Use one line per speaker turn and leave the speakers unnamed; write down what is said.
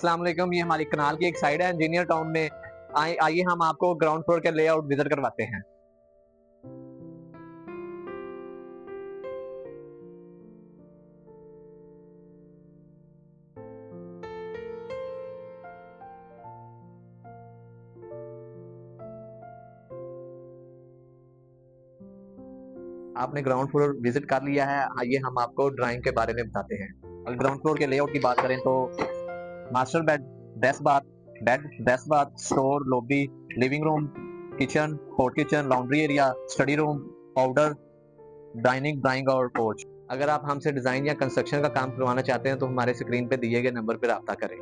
अस्सलाम वालेकुम, ये हमारी कनाल की एक साइड है इंजीनियर टाउन में। आइए हम आपको ग्राउंड फ्लोर का लेआउट विजिट करवाते हैं। आपने ग्राउंड फ्लोर विजिट कर लिया है, आइए हम आपको ड्राइंग के बारे में बताते हैं। अगर ग्राउंड फ्लोर के लेआउट की बात करें तो master bed, desk bath, store, lobby, living room, kitchen, hot kitchen, laundry area, study room, powder, dining, drawing और पोर्च। अगर आप हमसे डिजाइन या कंस्ट्रक्शन का काम करवाना चाहते हैं तो हमारे स्क्रीन पे दिए गए नंबर पर राब्ता करें।